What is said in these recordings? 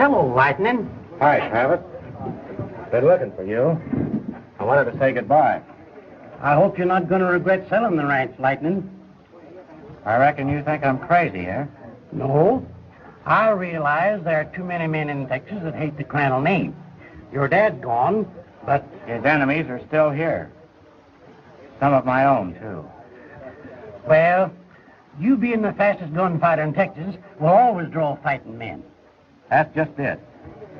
Hello, Lightnin. Hi, Travis. Been looking for you. I wanted to say goodbye. I hope you're not going to regret selling the ranch, Lightnin. I reckon you think I'm crazy, eh? No. I realize there are too many men in Texas that hate the Crandall name. Your dad's gone, but... His enemies are still here. Some of my own, too. Well, you being the fastest gunfighter in Texas will always draw fighting men. That's just it.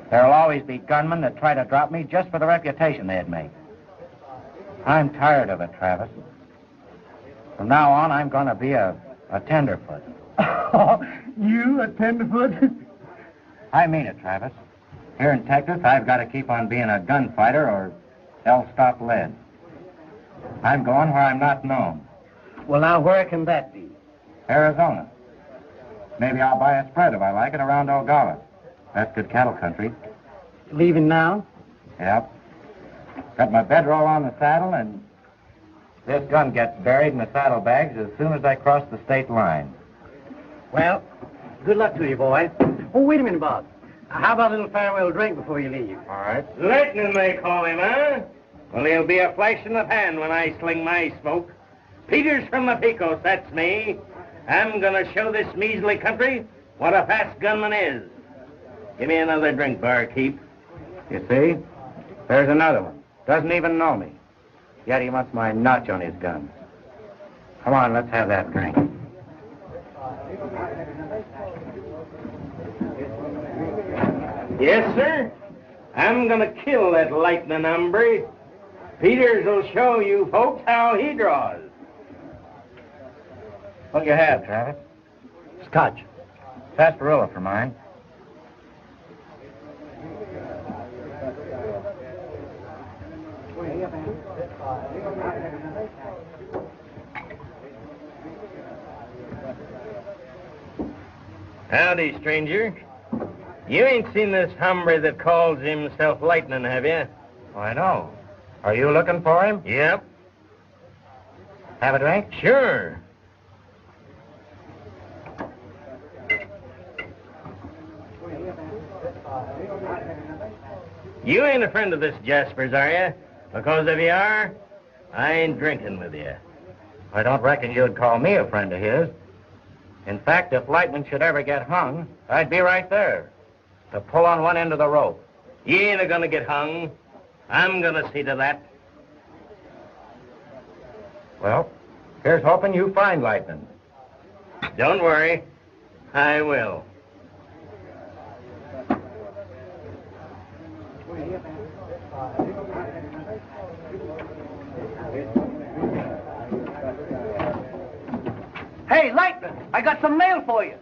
There'll always be gunmen that try to drop me just for the reputation they'd make. I'm tired of it, Travis. From now on, I'm going to be a tenderfoot. You, a tenderfoot? I mean it, Travis. Here in Texas, I've got to keep on being a gunfighter or else stop lead. I'm going where I'm not known. Well, now, where can that be? Arizona. Maybe I'll buy a spread if I like it around Ogalla. That's good cattle country. Leaving now? Yep. Got my bedroll on the saddle, and this gun gets buried in the saddlebags as soon as I cross the state line. Well, good luck to you, boy. Oh, wait a minute, Bob. How about a little farewell drink before you leave? All right. Lightnin, they call him, huh? Well, he'll be a flash in the pan when I sling my smoke. Peters from the Pecos, that's me. I'm gonna show this measly country what a fast gunman is. Give me another drink, barkeep. You see? There's another one. Doesn't even know me. Yet he wants my notch on his gun. Come on, let's have that drink. Yes, sir. I'm gonna kill that lightning hombre. Peters will show you folks how he draws. What'll you have, Travis? Scotch. Sarsaparilla for mine. Howdy, stranger. You ain't seen this hombre that calls himself Lightnin, have you? Oh, I know. Are you looking for him? Yep. Have a drink? Sure. You ain't a friend of this Jasper's, are you? Because if you are, I ain't drinking with you. I don't reckon you'd call me a friend of his. In fact, if Lightnin should ever get hung, I'd be right there to pull on one end of the rope. You ain't gonna get hung. I'm gonna see to that. Well, here's hoping you find Lightnin. Don't worry. I will. Hey, Lightnin, I got some mail for you.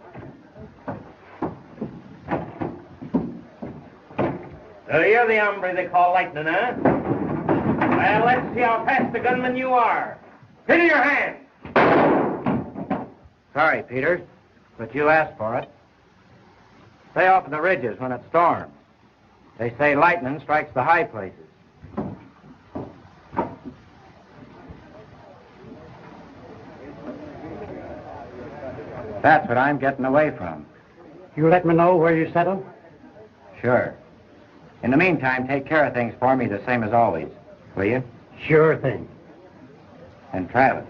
So you're the hombre they call Lightnin, huh? Well, let's see how fast the gunman you are. Put in your hand. Sorry, Peters, but you asked for it. Stay off the ridges when it storms. They say lightning strikes the high places. That's what I'm getting away from. You let me know where you settle? Sure. In the meantime, take care of things for me the same as always, will you? Sure thing. And Travis,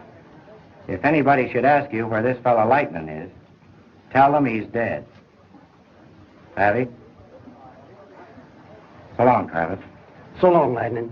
if anybody should ask you where this fellow Lightnin is, tell them he's dead. Savvy? So long, Travis. So long, Lightnin.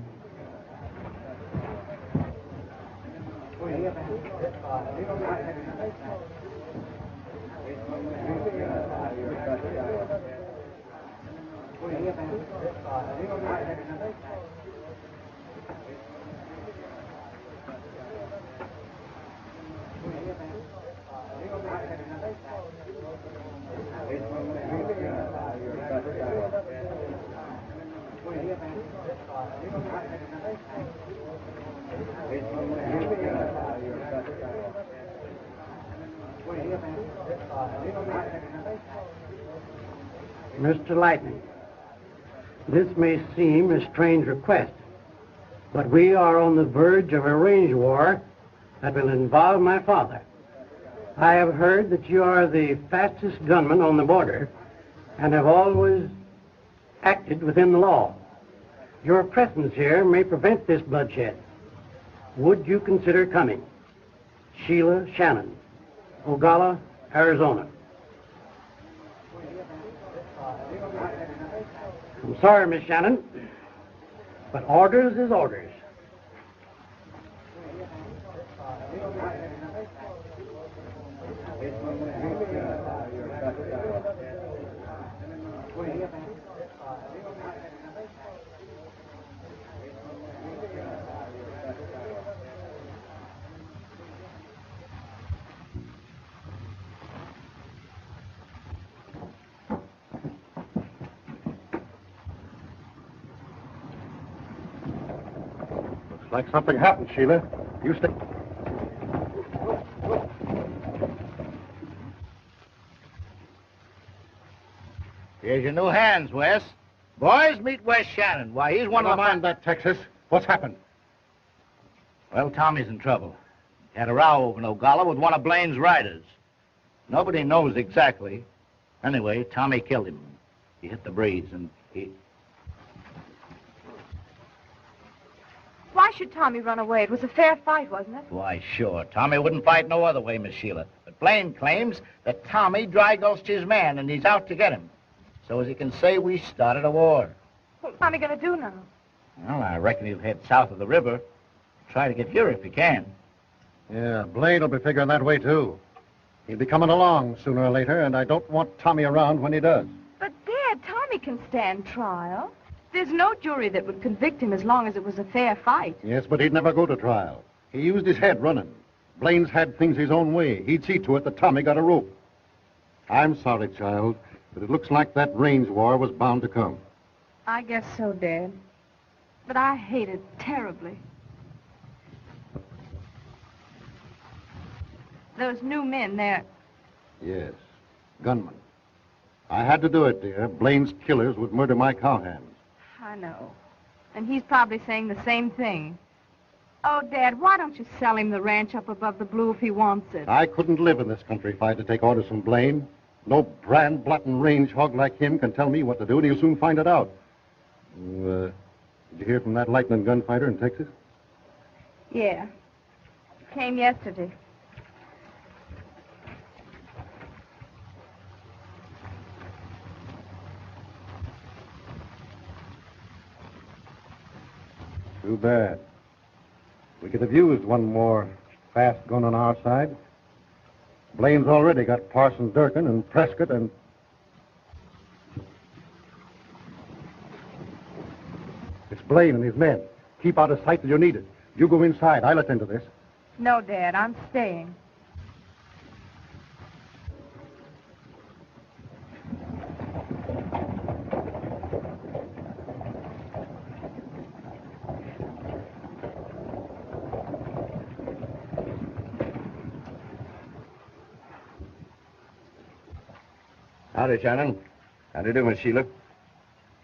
Mr. Lightnin, this may seem a strange request, but we are on the verge of a range war that will involve my father. I have heard that you are the fastest gunman on the border and have always acted within the law. Your presence here may prevent this bloodshed. Would you consider coming? Sheila Shannon, Oglala, Arizona. I'm sorry, Miss Shannon, but orders is orders. Like something happened, Sheila. You stay. Here's your new hands, Wes. Boys, meet Wes Shannon. Why, he's one of the... Mind that, Texas. What's happened? Well, Tommy's in trouble. He had a row over in Oglala with one of Blaine's riders. Nobody knows exactly. Anyway, Tommy killed him. He hit the breeze, and he... Why should Tommy run away? It was a fair fight, wasn't it? Why, sure. Tommy wouldn't fight no other way, Miss Sheila. But Blaine claims that Tommy dry-gulched his man, and he's out to get him. So as he can say, we started a war. What's Tommy going to do now? Well, I reckon he'll head south of the river. Try to get here if he can. Yeah, Blaine will be figuring that way, too. He'll be coming along sooner or later, and I don't want Tommy around when he does. But, Dad, Tommy can stand trial. There's no jury that would convict him as long as it was a fair fight. Yes, but he'd never go to trial. He used his head running. Blaine's had things his own way. He'd see to it that Tommy got a rope. I'm sorry, child, but it looks like that range war was bound to come. I guess so, Dad. But I hate it terribly. Those new men, they're... Yes, gunmen. I had to do it, dear. Blaine's killers would murder my cowhands. I know. And he's probably saying the same thing. Oh, Dad, why don't you sell him the ranch up above the Blue if he wants it? I couldn't live in this country if I had to take orders from Blaine. No brand-blotting range hog like him can tell me what to do, and he'll soon find it out. Did you hear from that Lightnin gunfighter in Texas? Yeah. Came yesterday. Too bad. We could have used one more fast gun on our side. Blaine's already got Parson Durkin and Prescott and... It's Blaine and his men. Keep out of sight till you need it. You go inside. I'll attend to this. No, Dad, I'm staying. Howdy, Shannon. How do you do, Miss Sheila?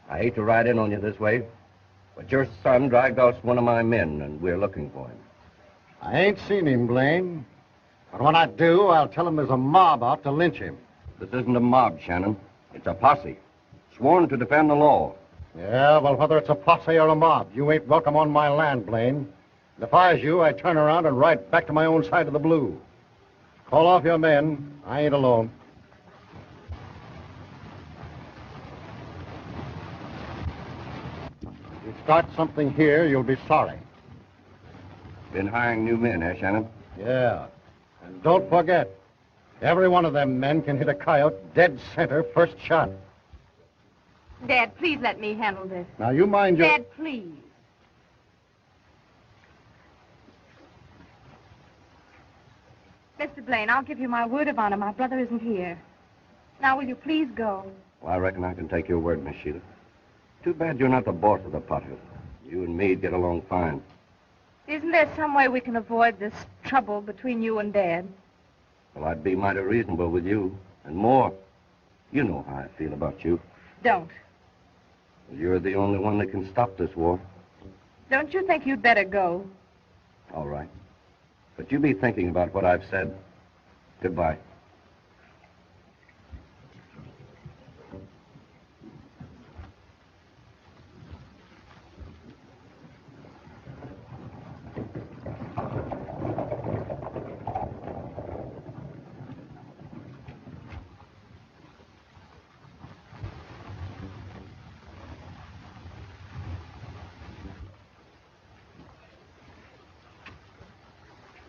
I hate to ride in on you this way, but your son dry-gulched one of my men, and we're looking for him. I ain't seen him, Blaine. But when I do, I'll tell him there's a mob out to lynch him. This isn't a mob, Shannon. It's a posse, sworn to defend the law. Yeah, well, whether it's a posse or a mob, you ain't welcome on my land, Blaine. And if I was you, I'd turn around and ride back to my own side of the Blue. Call off your men. I ain't alone. If you start something here, you'll be sorry. Been hiring new men, eh, Shannon? Yeah. And don't forget, every one of them men can hit a coyote dead center first shot. Dad, please let me handle this. Now, you mind your... Dad, please. Mr. Blaine, I'll give you my word of honor. My brother isn't here. Now, will you please go? Well, I reckon I can take your word, Miss Sheila. Too bad you're not the boss of the posse. You and me'd get along fine. Isn't there some way we can avoid this trouble between you and Dad? Well, I'd be mighty reasonable with you, and more. You know how I feel about you. Don't. You're the only one that can stop this war. Don't you think you'd better go? All right. But you be thinking about what I've said. Goodbye.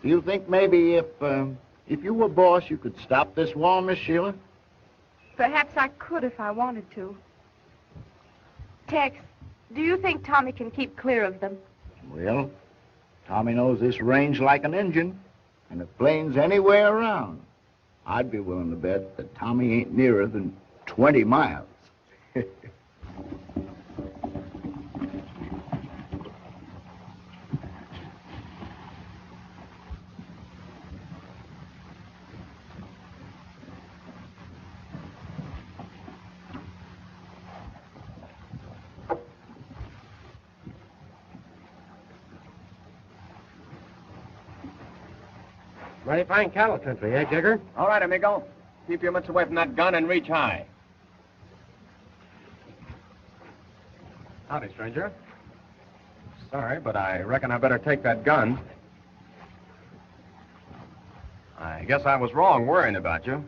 Do you think maybe if you were boss, you could stop this war, Miss Sheila? Perhaps I could if I wanted to. Tex, do you think Tommy can keep clear of them? Well, Tommy knows this range like an engine, and if Blaine's anywhere around, I'd be willing to bet that Tommy ain't nearer than 20 miles. Mighty fine cattle country, eh, Jigger? All right, amigo. Keep your mitts away from that gun and reach high. Howdy, stranger. Sorry, but I reckon I better take that gun. I guess I was wrong worrying about you.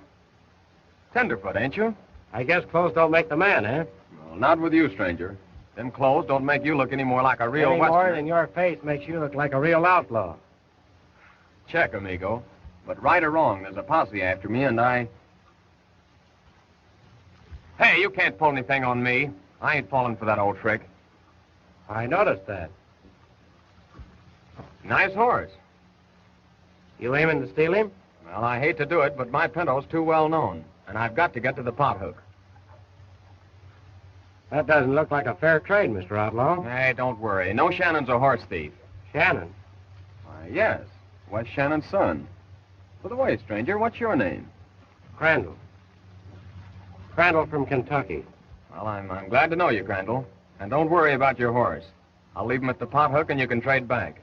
Tenderfoot, ain't you? I guess clothes don't make the man, eh? Well, not with you, stranger. Them clothes don't make you look any more like a real Any more Westerner. than your face makes you look like a real outlaw. Check, amigo. But right or wrong, there's a posse after me, and I... Hey, you can't pull anything on me. I ain't falling for that old trick. I noticed that. Nice horse. You aiming to steal him? Well, I hate to do it, but my pinto's too well known, and I've got to get to the pothook. That doesn't look like a fair trade, Mr. Outlaw. Hey, don't worry. No Shannon's a horse thief. Shannon. Why, yes. Wes Shannon's son. By the way, stranger, what's your name? Crandall. Crandall from Kentucky. Well, I'm glad to know you, Crandall. And don't worry about your horse. I'll leave him at the pothook and you can trade back.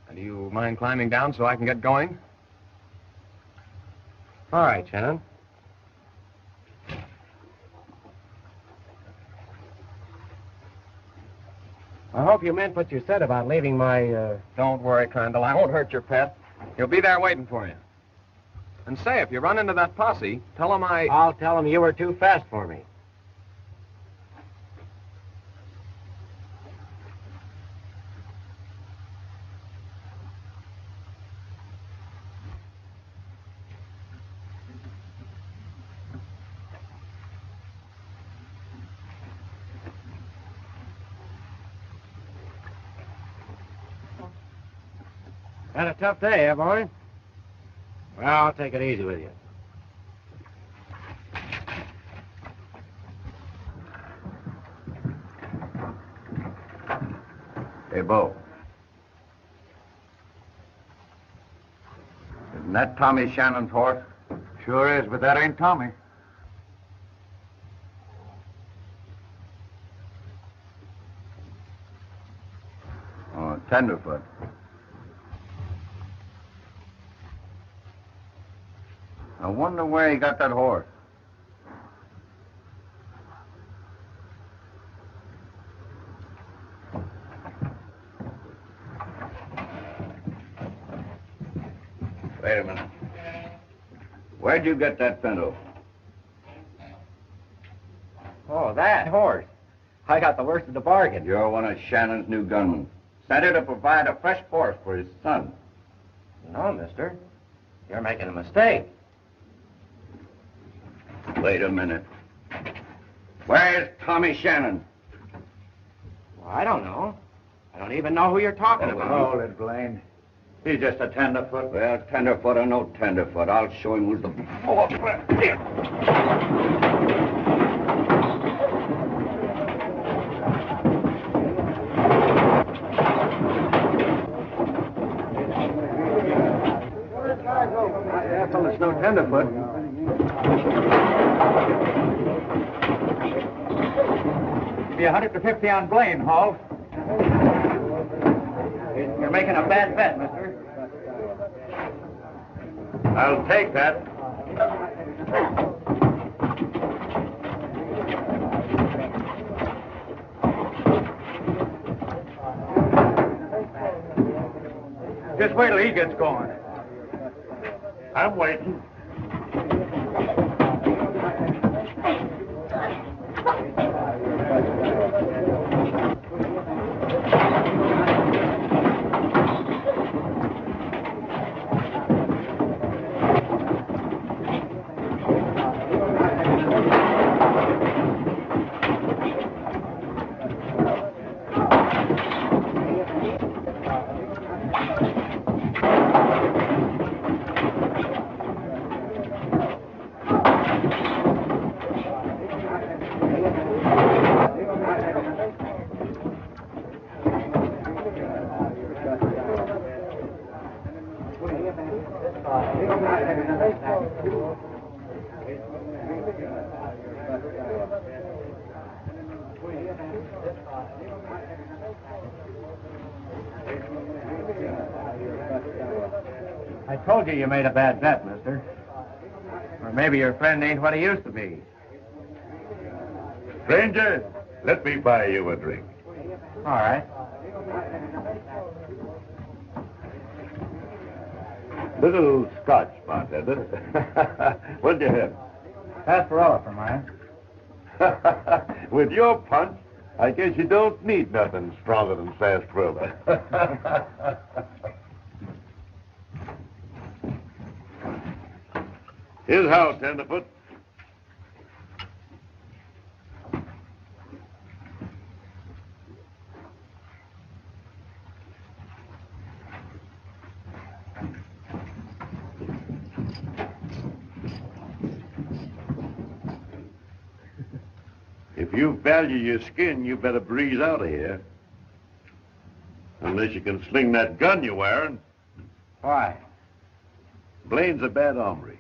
And do you mind climbing down so I can get going? All right, Shannon. I hope you meant what you said about leaving my, Don't worry, Crandall. I won't hurt your pet. He'll be there waiting for you. And say, if you run into that posse, tell him I'll tell him you were too fast for me. Had a tough day, eh, boy? Well, I'll take it easy with you. Hey, Bo. Isn't that Tommy Shannon's horse? Sure is, but that ain't Tommy. Oh, Tenderfoot. I wonder where he got that horse. Wait a minute. Where'd you get that pinto? Oh, that horse. I got the worst of the bargain. You're one of Shannon's new gunmen. Sent her to provide a fresh horse for his son. No, mister. You're making a mistake. Wait a minute. Where's Tommy Shannon? Well, I don't know. I don't even know who you're talking about. Hold it, Blaine. He's just a tenderfoot. Well, tenderfoot or no tenderfoot, I'll show him who's the... Oh, here. That fellow's no tenderfoot. Give you 150 on Blaine, Hall. You're making a bad bet, mister. I'll take that. Just wait till he gets going. I'm waiting. I told you made a bad bet, mister. Or maybe your friend ain't what he used to be. Stranger, let me buy you a drink. All right. Little scotch, bartender. What'd you have? Sarsaparilla for mine. With your punch, I guess you don't need nothing stronger than sarsaparilla. Here's how, tenderfoot. If you value your skin, you better breeze out of here. Unless you can sling that gun you're wearing. Why? Blaine's a bad hombre.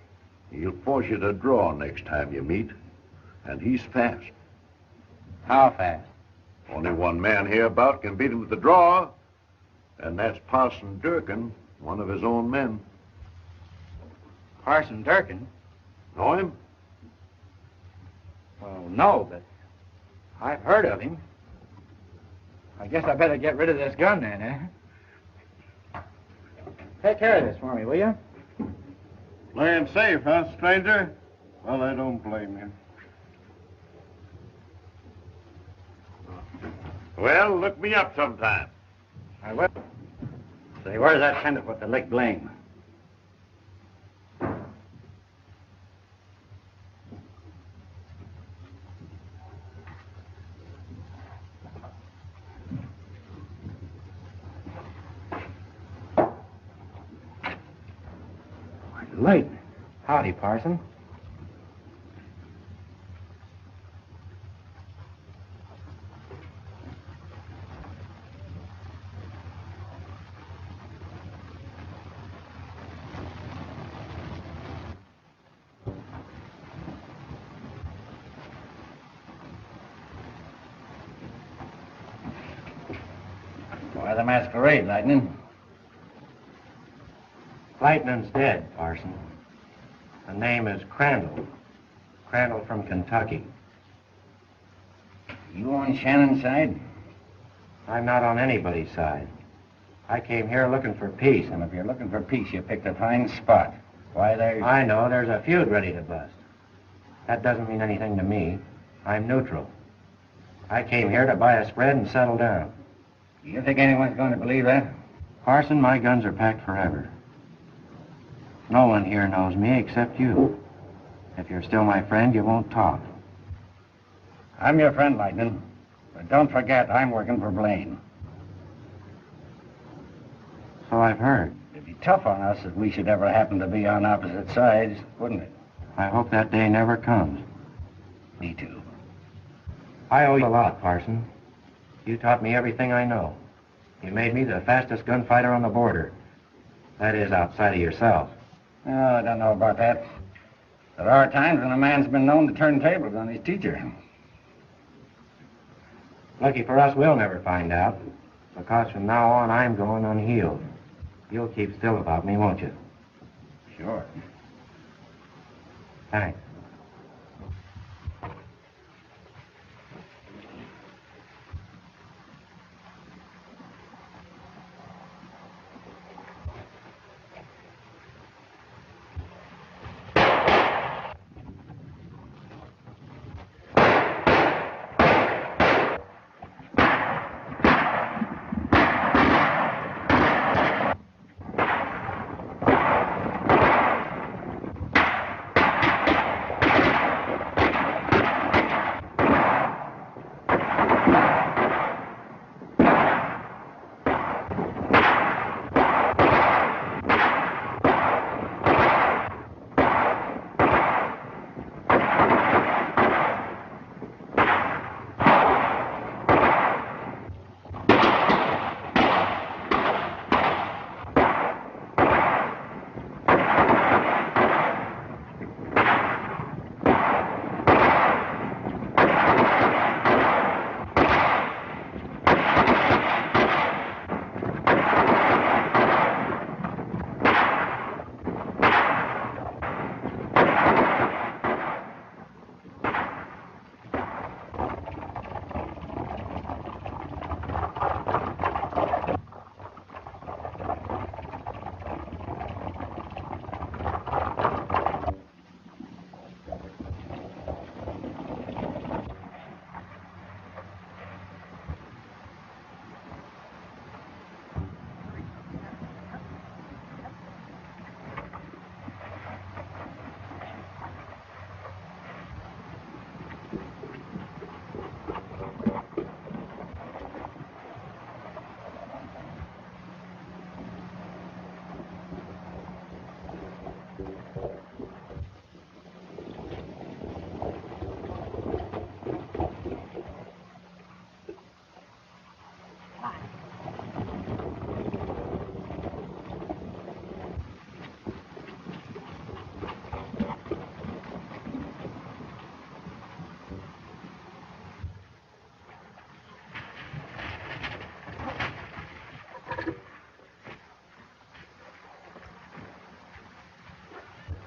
He'll force you to draw next time you meet. And he's fast. How fast? Only one man hereabout can beat him with the draw. And that's Parson Durkin, one of his own men. Parson Durkin? Know him? Well, no, but I've heard of him. I guess I better get rid of this gun then, eh? Take care of this for me, will you? Playing safe, huh, stranger? Well, I don't blame you. Well, look me up sometime. I will. Say, where's that tenderfoot that licked Blaine? Lightnin. Howdy, Parson. Why the masquerade, Lightnin? Lightnin's dead, Parson. The name is Crandall. Crandall from Kentucky. You on Shannon's side? I'm not on anybody's side. I came here looking for peace. And if you're looking for peace, you picked a fine spot. Why, I know, there's a feud ready to bust. That doesn't mean anything to me. I'm neutral. I came here to buy a spread and settle down. You think anyone's going to believe that? Parson, my guns are packed forever. No one here knows me except you. If you're still my friend, you won't talk. I'm your friend, Lightnin. But don't forget, I'm working for Blaine. So I've heard. It'd be tough on us if we should ever happen to be on opposite sides, wouldn't it? I hope that day never comes. Me too. I owe you a lot, Parson. You taught me everything I know. You made me the fastest gunfighter on the border. That is, outside of yourself. Oh, I don't know about that. There are times when a man's been known to turn tables on his teacher. Lucky for us, we'll never find out. Because from now on, I'm going unhealed. You'll keep still about me, won't you? Sure. Thanks.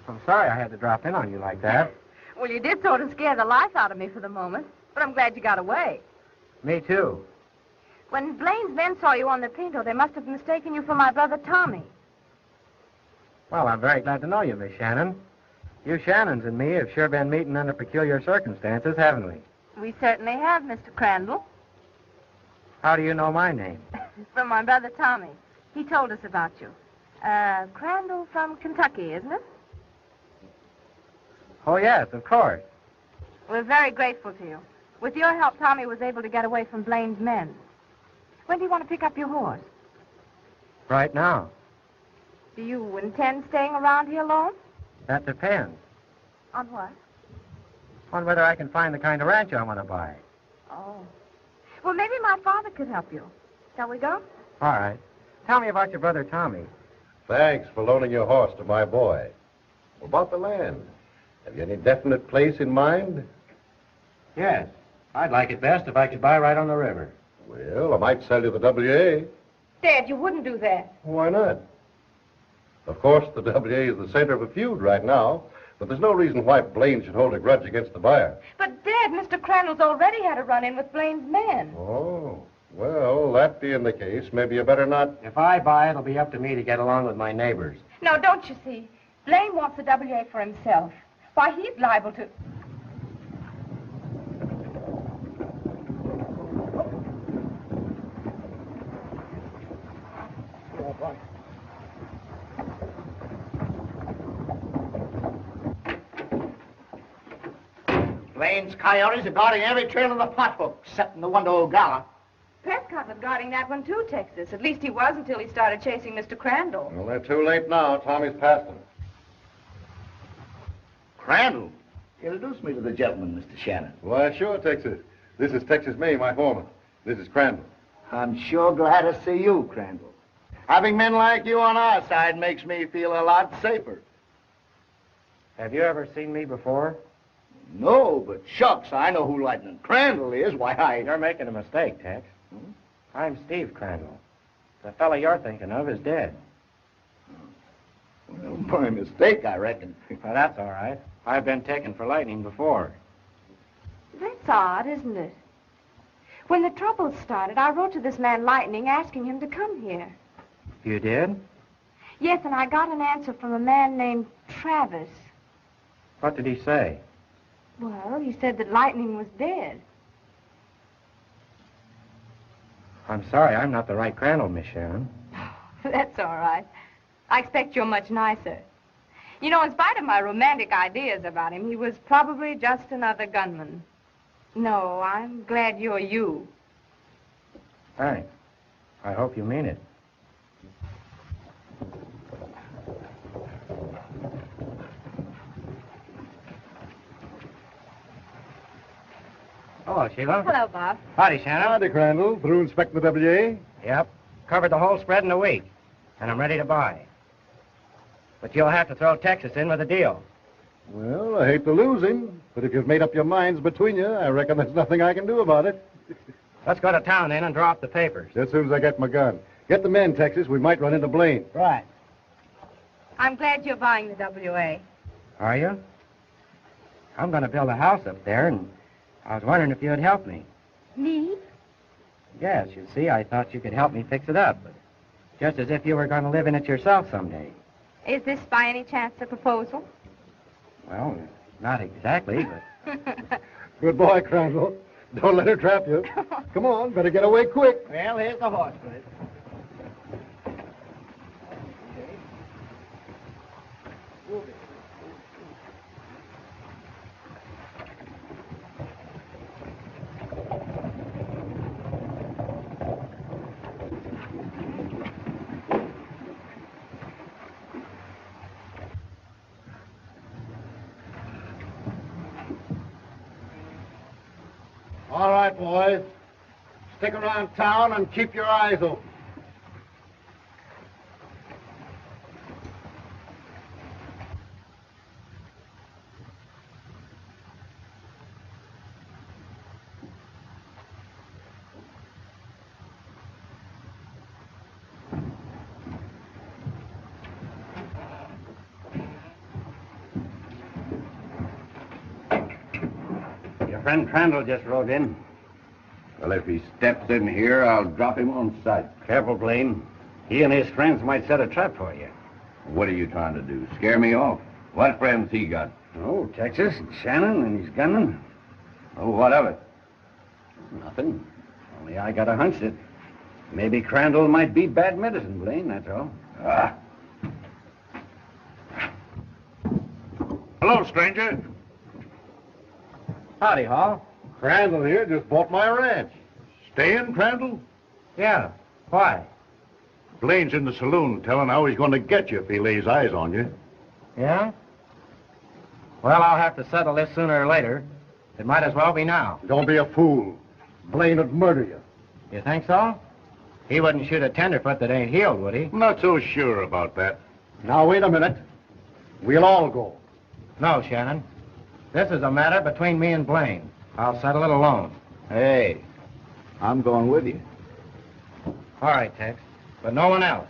I'm sorry I had to drop in on you like that. Well, you did sort of scare the life out of me for the moment, but I'm glad you got away. Me too. When Blaine's men saw you on the Pinto, they must have mistaken you for my brother Tommy. Well, I'm very glad to know you, Miss Shannon. You Shannons and me have sure been meeting under peculiar circumstances, haven't we? We certainly have, Mr. Crandall. How do you know my name? From my brother Tommy. He told us about you. Crandall from Kentucky, isn't it? Oh, yes, of course. We're very grateful to you. With your help, Tommy was able to get away from Blaine's men. When do you want to pick up your horse? Right now. Do you intend staying around here alone? That depends. On what? On whether I can find the kind of ranch I want to buy. Oh. Well, maybe my father could help you. Shall we go? All right. Tell me about your brother Tommy. Thanks for loaning your horse to my boy. About the land, have you any definite place in mind? Yes. I'd like it best if I could buy right on the river. Well, I might sell you the WA. Dad, you wouldn't do that. Why not? Of course, the WA is the center of a feud right now, but there's no reason why Blaine should hold a grudge against the buyer. But, Dad, Mr. Crandall's already had a run-in with Blaine's men. Oh, well, that being the case, maybe you better not... If I buy, it'll be up to me to get along with my neighbors. No, don't you see? Blaine wants the WA for himself. Why, he's liable to... Blaine's coyotes are guarding every trail of the pothook, except the one to Oglala. Prescott was guarding that one, too, Texas. At least he was until he started chasing Mr. Crandall. Well, they're too late now. Tommy's past them. Crandall? Introduce me to the gentleman, Mr. Shannon. Why, sure, Texas. This is Texas May, my foreman. This is Crandall. I'm sure glad to see you, Crandall. Having men like you on our side makes me feel a lot safer. Have you ever seen me before? No, but shucks, I know who Lightnin Crandall is. Why, You're making a mistake, Tex. I'm Steve Crandall. The fellow you're thinking of is dead. Well, my mistake, I reckon. Well, that's all right. I've been taken for lightning before. That's odd, isn't it? When the trouble started, I wrote to this man Lightning asking him to come here. You did? Yes, and I got an answer from a man named Travis. What did he say? Well, he said that Lightning was dead. I'm sorry, I'm not the right Crandall, Miss Shannon. That's all right. I expect you're much nicer. You know, in spite of my romantic ideas about him, he was probably just another gunman. No, I'm glad you're you. Thanks. I hope you mean it. Hello, Sheila. Hello, Bob. Howdy, Shannon. Howdy, Crandall. Through inspecting the WA? Yep. Covered the whole spread in a week. And I'm ready to buy. But you'll have to throw Texas in with a deal. Well, I hate to lose him, but if you've made up your minds between you, I reckon there's nothing I can do about it. Let's go to town then and draw up the papers. As soon as I get my gun. Get the men, Texas. We might run into Blaine. Right. I'm glad you're buying the WA. Are you? I'm going to build a house up there, and I was wondering if you'd help me. Me? Yes, you see, I thought you could help me fix it up. But just as if you were going to live in it yourself someday. Is this by any chance a proposal? Well, not exactly, but... Good boy, Crandall. Don't let her trap you. Come on, better get away quick. Well, here's the horse, Fred. All right, boys. Stick around town and keep your eyes open. friend Crandall just rode in. Well, if he steps in here, I'll drop him on sight. Careful, Blaine. He and his friends might set a trap for you. What are you trying to do? Scare me off? What friends he got? Oh, Texas and Shannon and his gunman. Oh, what of it? Nothing. Only I got a hunch that maybe Crandall might be bad medicine, Blaine, that's all. Ah. Hello, stranger. Howdy, Hall. Crandall here just bought my ranch. Staying, Crandall? Yeah. Why? Blaine's in the saloon telling how he's going to get you if he lays eyes on you. Yeah? Well, I'll have to settle this sooner or later. It might as well be now. Don't be a fool. Blaine would murder you. You think so? He wouldn't shoot a tenderfoot that ain't healed, would he? I'm not so sure about that. Now, wait a minute. We'll all go. No, Shannon. This is a matter between me and Blaine. I'll settle it alone. Hey, I'm going with you. All right, Tex. But no one else.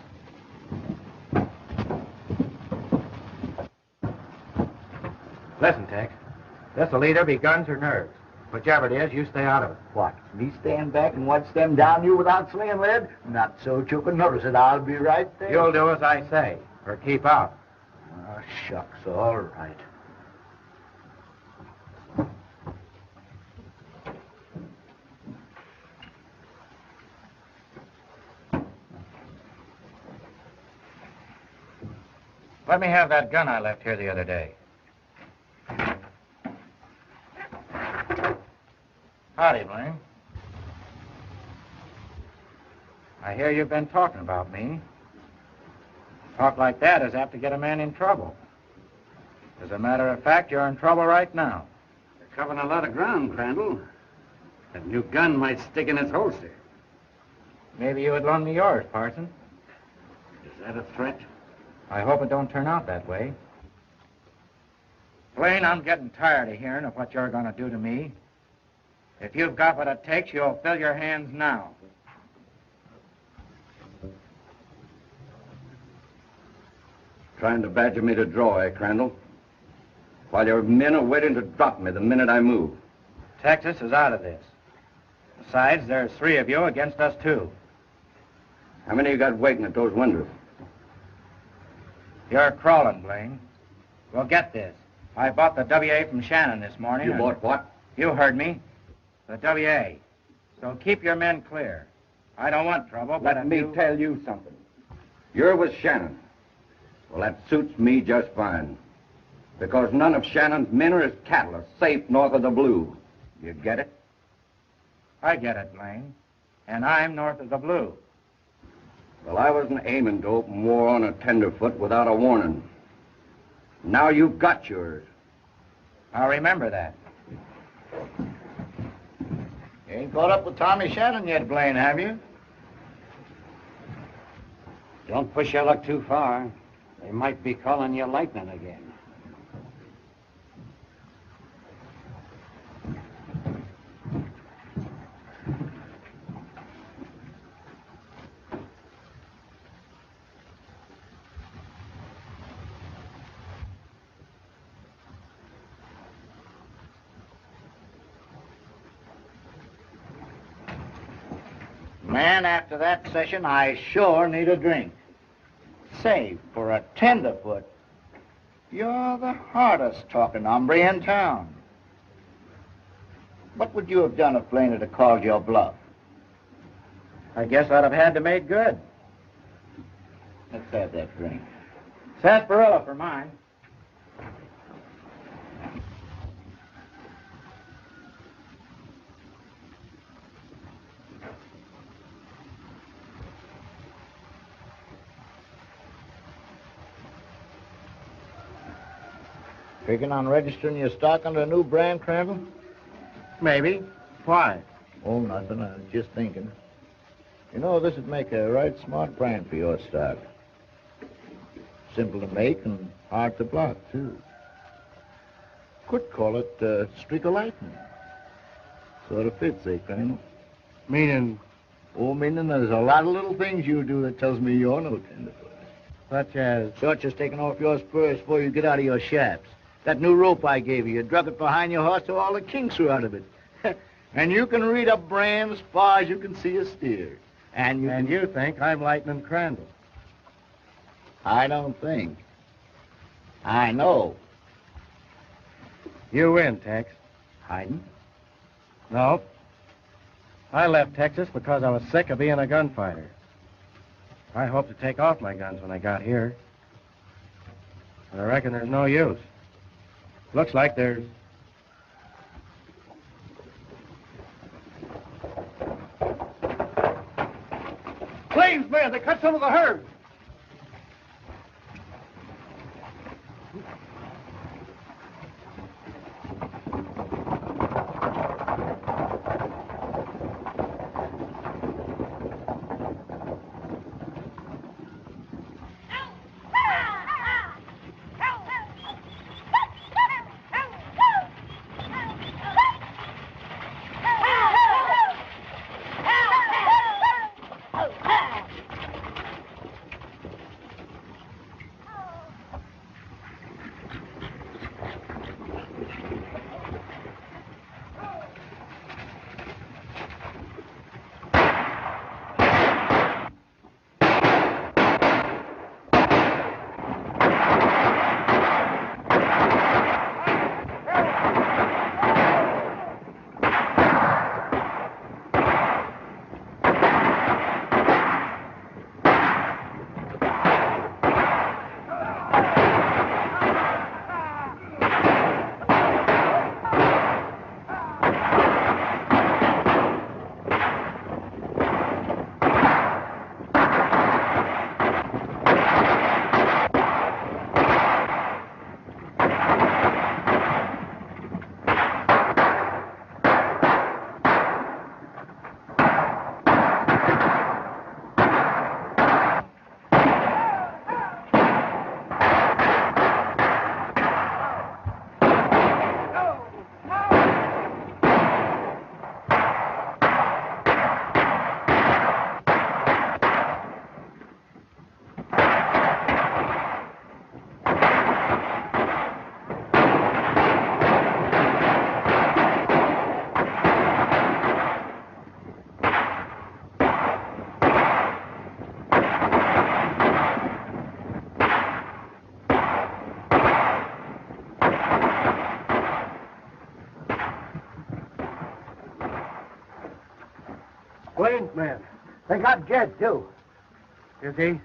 Listen, Tex. This'll either be guns or nerves. Whichever it is, you stay out of it. What, me stand back and watch them down you without slinging lead? Not so, Chuck, and notice it. I'll be right there. You'll do as I say, or keep out. Oh, shucks, all right. Let me have that gun I left here the other day. Howdy, Blaine. I hear you've been talking about me. Talk like that is apt to get a man in trouble. As a matter of fact, you're in trouble right now. You're covering a lot of ground, Crandall. That new gun might stick in its holster. Maybe you would loan me yours, Parson. Is that a threat? I hope it don't turn out that way. Blaine, I'm getting tired of hearing of what you're going to do to me. If you've got what it takes, you'll fill your hands now. Trying to badger me to draw, eh, Crandall? While your men are waiting to drop me the minute I move. Texas is out of this. Besides, there's 3 of you against us 2. How many you got waiting at those windows? You're crawling, Blaine. Well, get this. I bought the WA from Shannon this morning. You bought what? You heard me. The WA. So keep your men clear. I don't want trouble, but Let me tell you something. You're with Shannon. Well, that suits me just fine. Because none of Shannon's men or his cattle are safe north of the Blue. You get it? I get it, Blaine. And I'm north of the Blue. Well, I wasn't aiming to open war on a tenderfoot without a warning. Now you've got yours. I'll remember that. You ain't caught up with Tommy Shannon yet, Blaine, have you? Don't push your luck too far. They might be calling you Lightnin again. Man, after that session, I sure need a drink. Say, for a tenderfoot, you're the hardest talking hombre in town. What would you have done if Blaine had called your bluff? I guess I'd have had to make good. Let's have that drink. Sarsaparilla for mine. Figuring on registering your stock under a new brand, Crandall? Maybe. Why? Oh, nothing. I was just thinking. You know, this would make a right smart brand for your stock. Simple to make and hard to block, too. Could call it Streak of Lightning. Sort of fits, eh, Crandall? Meaning? Oh, meaning there's a lot of little things you do that tells me you're no tenderfoot. Such as? Such as taking off your spurs before you get out of your shaps. That new rope I gave you drug it behind your horse till all the kinks are out of it. And you can read a brand as far as you can see a steer. And you think I'm Lightnin Crandall. I don't think. I know. You win, Tex. Hiding? No. I left Texas because I was sick of being a gunfighter. I hoped to take off my guns when I got here. But I reckon there's no use. Looks like there's... Plains bear, they cut some of the herd. Blaine, man. They got Jed, too. Is he?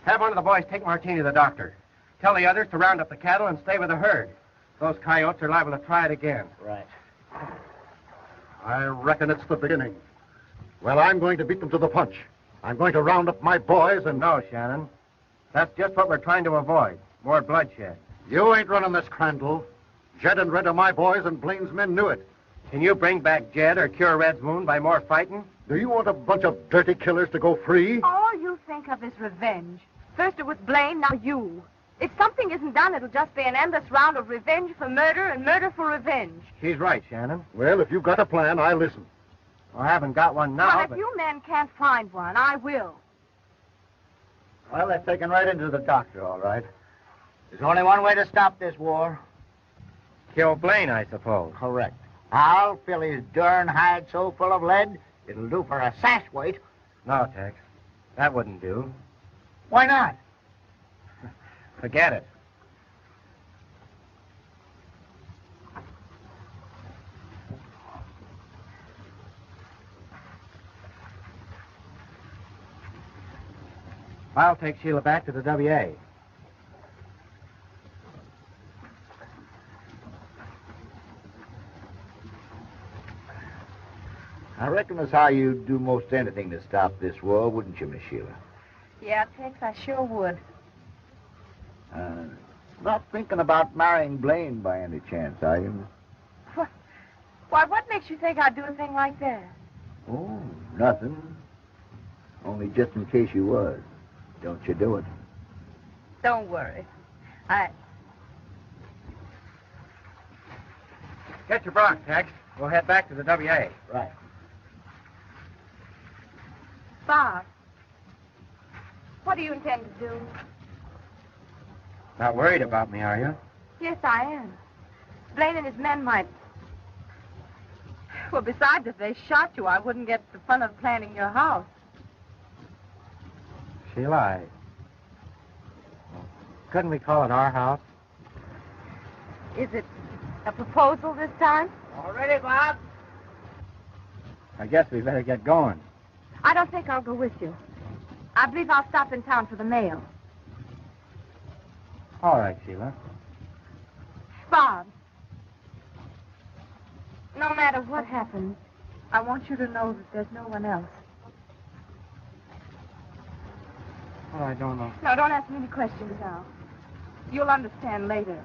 Have one of the boys take Martini to the doctor. Tell the others to round up the cattle and stay with the herd. Those coyotes are liable to try it again. Right. I reckon it's the beginning. Well, I'm going to beat them to the punch. I'm going to round up my boys and... No, Shannon. That's just what we're trying to avoid. More bloodshed. You ain't running this, Crandall. Jed and Red are my boys, and Blaine's men knew it. Can you bring back Jed or cure Red's wound by more fighting? Do you want a bunch of dirty killers to go free? All you think of is revenge. First it was Blaine, now you. If something isn't done, it'll just be an endless round of revenge for murder and murder for revenge. She's right, Shannon. Well, if you've got a plan, I'll listen. I haven't got one now, Well, but... if you men can't find one, I will. Well, they're taken right into the doctor, all right. There's only one way to stop this war. Kill Blaine, I suppose. Correct. I'll fill his darn hide so full of lead, it'll do for a sash weight. No, Tex. That wouldn't do. Why not? Forget it. I'll take Sheila back to the WA. I reckon that's how you'd do most anything to stop this war, wouldn't you, Miss Sheila? Yeah, Tex, I sure would. Not thinking about marrying Blaine by any chance, are you? Why, what makes you think I'd do a thing like that? Oh, nothing. Only just in case you was. Don't you do it. Don't worry. Get your bronc, Tex. We'll head back to the WA. Right. Bob, what do you intend to do? Not worried about me, are you? Yes, I am. Blaine and his men might... Well, besides, if they shot you, I wouldn't get the fun of planning your house. Sheila, couldn't we call it our house? Is it a proposal this time? All ready, Bob? I guess we better get going. I don't think I'll go with you. I believe I'll stop in town for the mail. All right, Sheila. Bob, no matter what happens, I want you to know that there's no one else. Oh, I don't know. No, don't ask me any questions now. You'll understand later.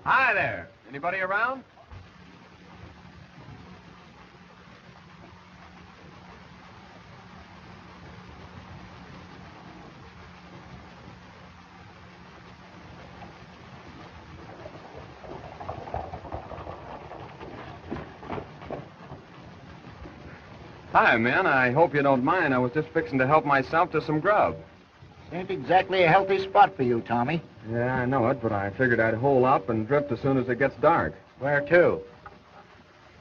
Hi there. Anybody around? Hi, men. I hope you don't mind. I was just fixing to help myself to some grub. Ain't exactly a healthy spot for you, Tommy. Yeah, I know it, but I figured I'd hole up and drift as soon as it gets dark. Where to?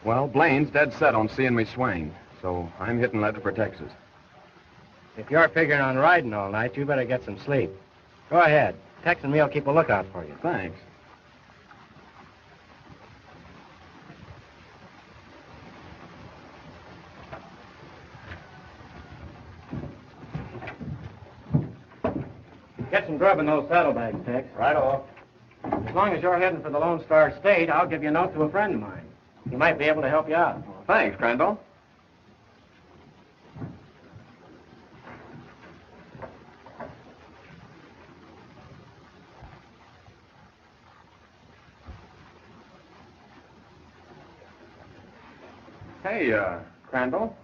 Well, Blaine's dead set on seeing me swing, so I'm hitting leather for Texas. If you're figuring on riding all night, you better get some sleep. Go ahead. Tex and me will keep a lookout for you. Thanks. Get some grub in those saddlebags, Tex. Right off. As long as you're heading for the Lone Star State, I'll give you a note to a friend of mine. He might be able to help you out. Thanks, Crandall. Hey, Crandall,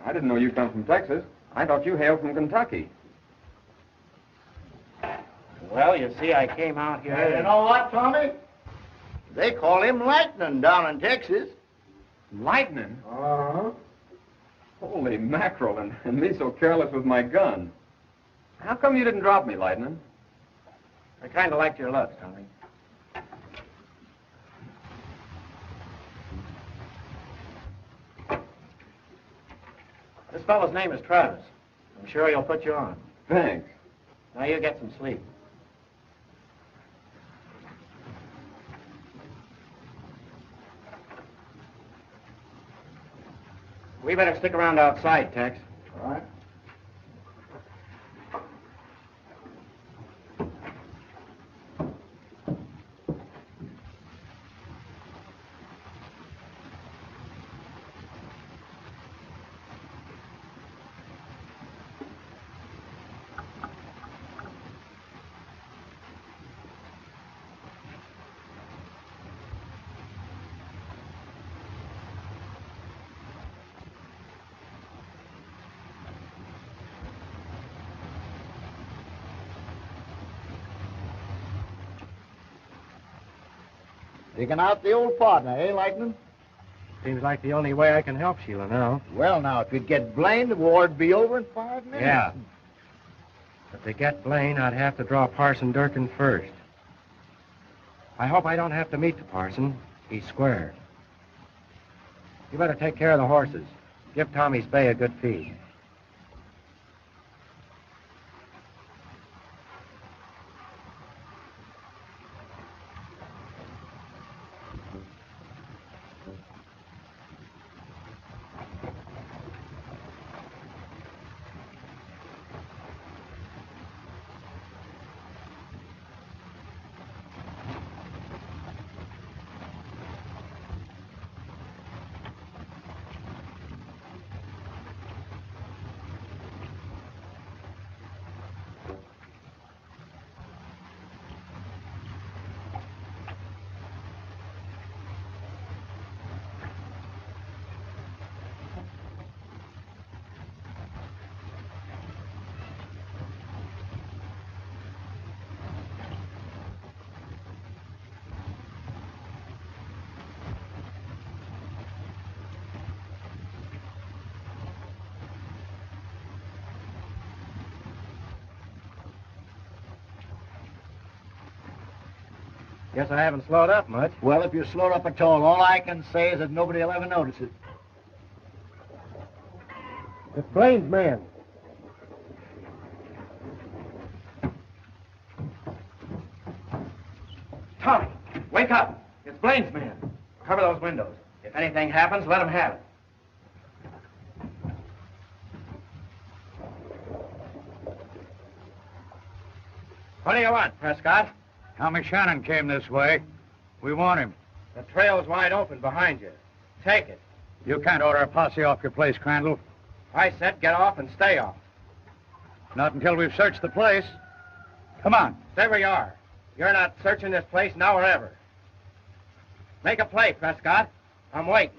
I didn't know you come from Texas. I thought you hailed from Kentucky. Well, you see, I came out here... Hey, you know what, Tommy? They call him Lightnin down in Texas. Lightnin? Uh-huh. Holy mackerel, and me so careless with my gun. How come you didn't drop me, Lightnin? I kind of liked your looks, Tommy. This fellow's name is Travis. I'm sure he'll put you on. Thanks. Now you get some sleep. We better stick around outside, Tex. All right. Digging out the old partner, eh, Lightnin? Seems like the only way I can help Sheila now. Well, now, if you'd get Blaine, the war'd be over in 5 minutes. Yeah. But to get Blaine, I'd have to draw Parson Durkin first. I hope I don't have to meet the parson. He's square. You better take care of the horses. Give Tommy's bay a good feed. Guess I haven't slowed up much. Well, if you slowed up at all I can say is that nobody will ever notice it. It's Blaine's man. Tommy, wake up. It's Blaine's man. Cover those windows. If anything happens, let him have it. What do you want, Prescott? Tommy Shannon came this way. We want him. The trail's wide open behind you. Take it. You can't order a posse off your place, Crandall. I said get off and stay off. Not until we've searched the place. Come on. Stay where you are. You're not searching this place now or ever. Make a play, Prescott. I'm waiting.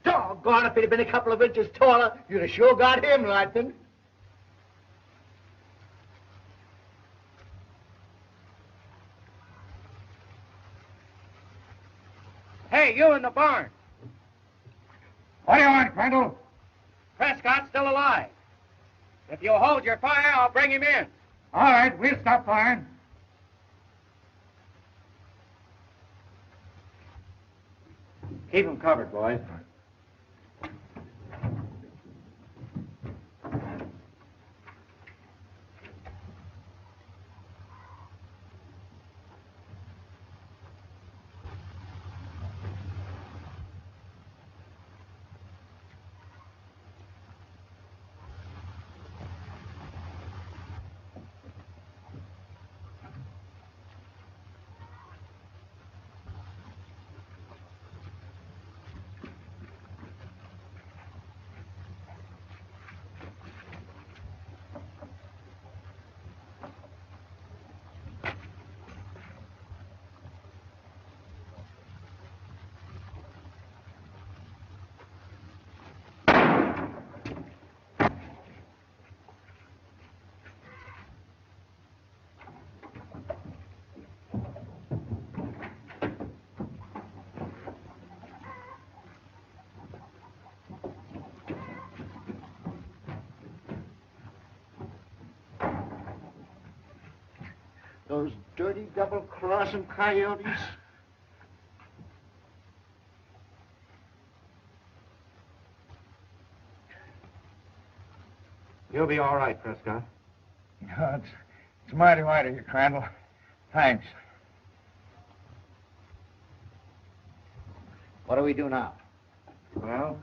Doggone, if he'd have been a couple of inches taller, you'd have sure got him, Lightnin. Hey, you in the barn. What do you want, Crandall? Prescott's still alive. If you'll hold your fire, I'll bring him in. All right, we'll stop firing. Keep him covered, boys. Those dirty double-crossing coyotes. You'll be all right, Prescott. No, it's mighty white of you, Crandall. Thanks. What do we do now? Well,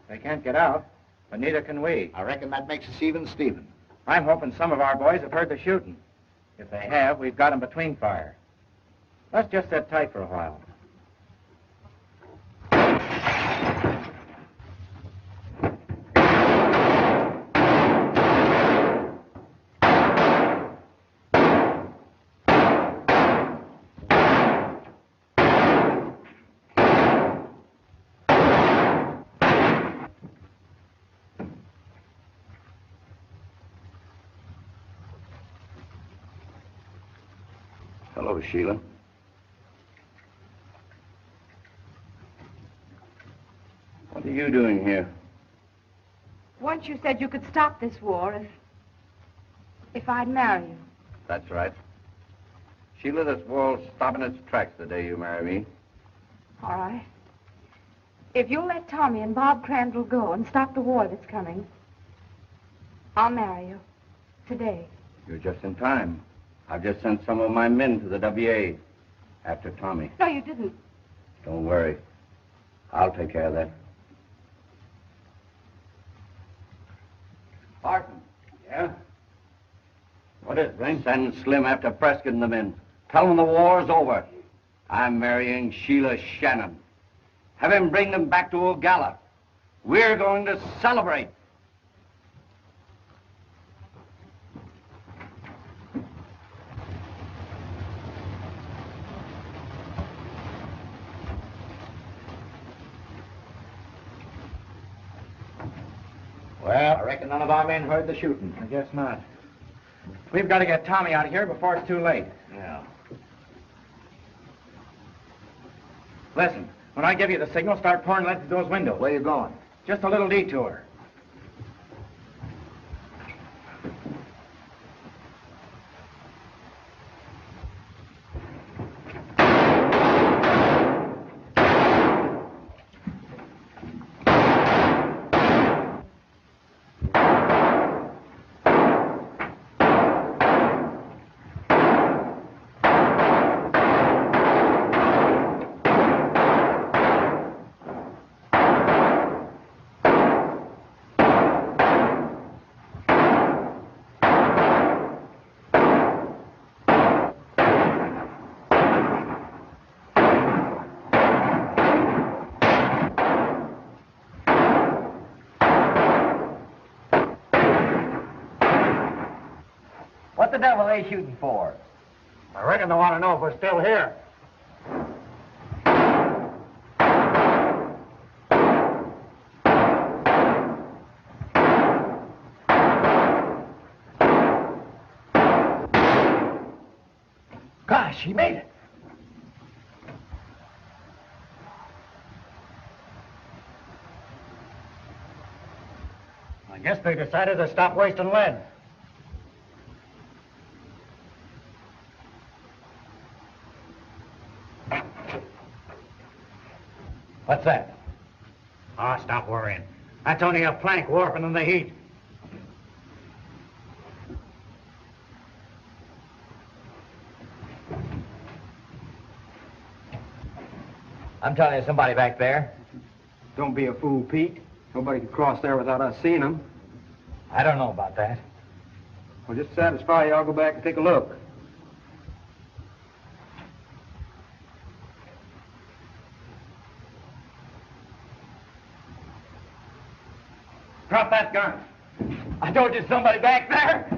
they can't get out, but neither can we. I reckon that makes us even, Stephen. I'm hoping some of our boys have heard the shooting. If they have, we've got them between fire. Let's just sit tight for a while. Hello, Sheila. What are you doing here? Once you said you could stop this war if I'd marry you. That's right. Sheila, this war'll stop in its tracks the day you marry me. All right. If you'll let Tommy and Bob Crandall go and stop the war that's coming, I'll marry you. Today. You're just in time. I've just sent some of my men to the WA after Tommy. No, you didn't. Don't worry. I'll take care of that. Barton. Yeah? What is it, Blaine? Send Slim after Prescott and the men. Tell them the war's over. I'm marrying Sheila Shannon. Have him bring them back to Obrigada. We're going to celebrate. Yep. I reckon none of our men heard the shooting. I guess not. We've got to get Tommy out of here before it's too late. Yeah. Listen, when I give you the signal, start pouring lead through those windows. Where you going? Just a little detour. What the devil are they shooting for? I reckon they want to know if we're still here. Gosh, he made it. I guess they decided to stop wasting lead. What's that? Ah, stop worrying. That's only a plank warping in the heat. I'm telling you, somebody back there. Don't be a fool, Pete. Nobody can cross there without us seeing them. I don't know about that. Well, just to satisfy you, I'll go back and take a look. Drop that gun. I told you somebody back there.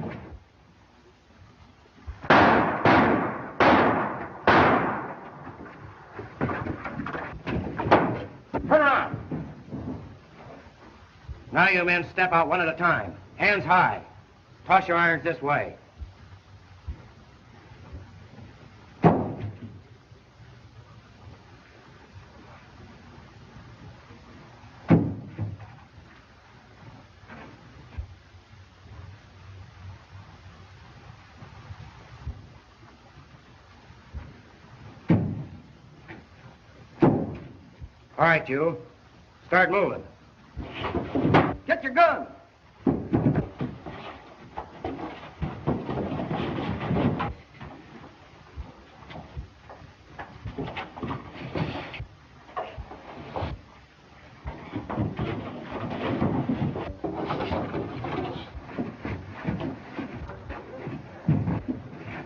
Turn around. Now you men step out one at a time. Hands high. Toss your irons this way. All right, you. Start moving. Get your gun.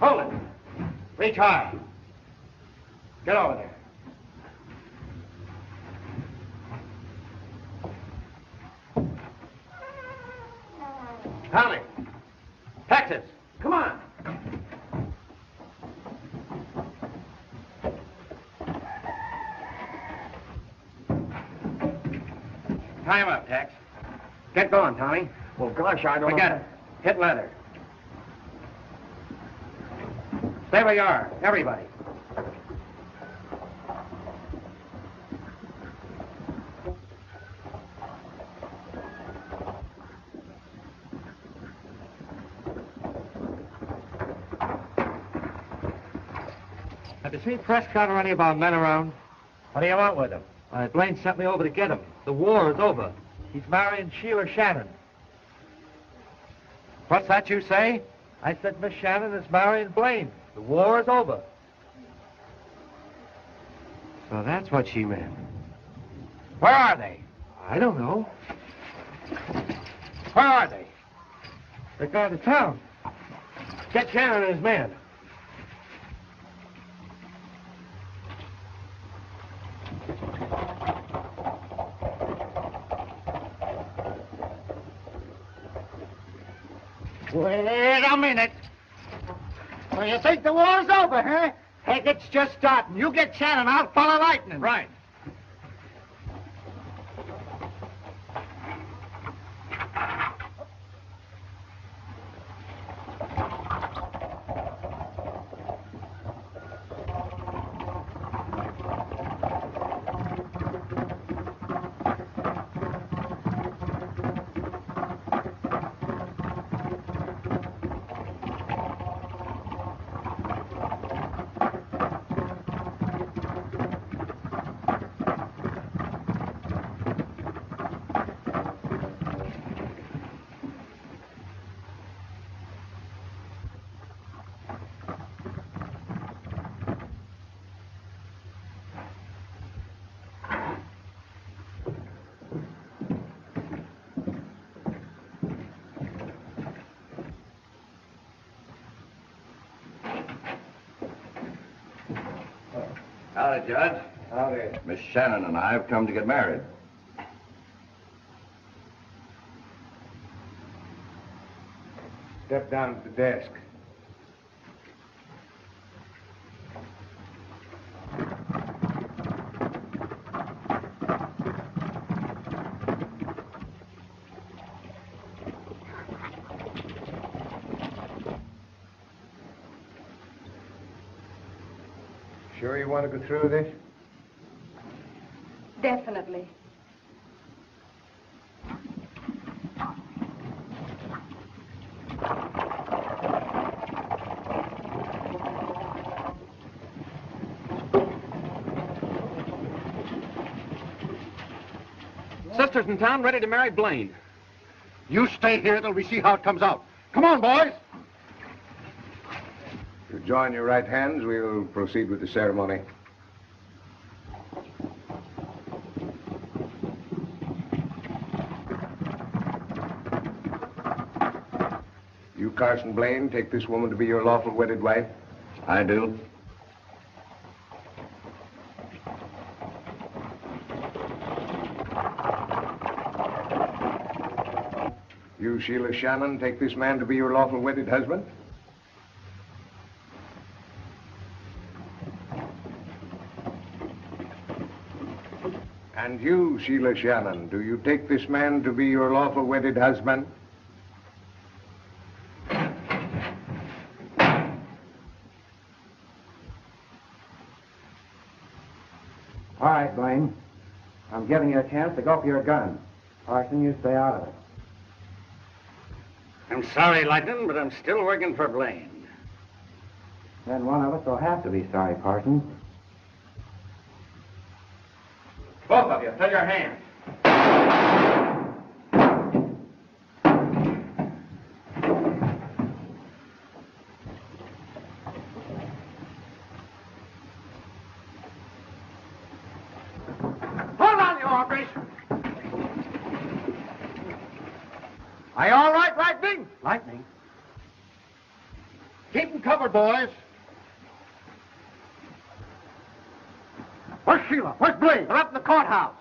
Hold it. Reach high. Get over there. Tommy. Texas. Come on. Tie him up, Tex. Get going, Tommy. Well, gosh, I don't Forget it. Hit leather. Stay where you are, everybody. Have you seen Prescott or any of our men around? What do you want with him? Blaine sent me over to get him. The war is over. He's marrying Sheila Shannon. What's that you say? I said Miss Shannon is marrying Blaine. The war is over. So that's what she meant. Where are they? I don't know. Where are they? They're going to town. Get Shannon and his men. Wait a minute. So you think the war's over, huh? Heck, it's just starting. You get Shannon, I'll follow Lightnin. Right. Howdy, Judge. Howdy. Miss Shannon and I have come to get married. Step down to the desk. Sure you want to go through this? Definitely. Sister's in town ready to marry Blaine. You stay here till we see how it comes out. Come on, boys. You join your right hands, we'll proceed with the ceremony. You, Carson Blaine, take this woman to be your lawful wedded wife? I do. You, Sheila Shannon, take this man to be your lawful wedded husband? And you, Sheila Shannon, do you take this man to be your lawful wedded husband? All right, Blaine. I'm giving you a chance to go for your gun. Parson, you stay out of it. I'm sorry, Lightnin, but I'm still working for Blaine. Then one of us will have to be sorry, Parson. Both of you, fill your hands. Hold on, you hombres. Are you all right, Lightning? Lightning? Keep them covered, boys. Where's Sheila? Where's Blaine? They're up in the courthouse.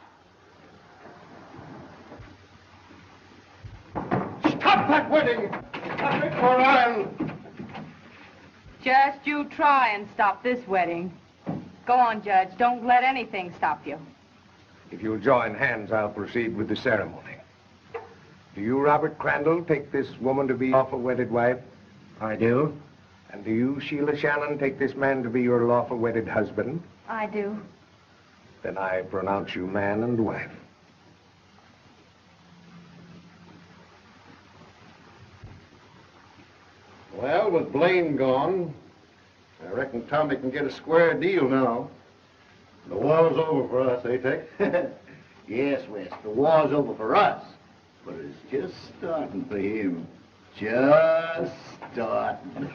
Stop that wedding! Stop it, or I'll... Just you try and stop this wedding. Go on, Judge. Don't let anything stop you. If you'll join hands, I'll proceed with the ceremony. Do you, Robert Crandall, take this woman to be lawful wedded wife? I do. And do you, Sheila Shannon, take this man to be your lawful wedded husband? I do. Then I pronounce you man and wife. Well, with Blaine gone, I reckon Tommy can get a square deal now. The war's over for us, eh, Tex? Yes, Wes, the war's over for us. But it's just starting for him. Just starting.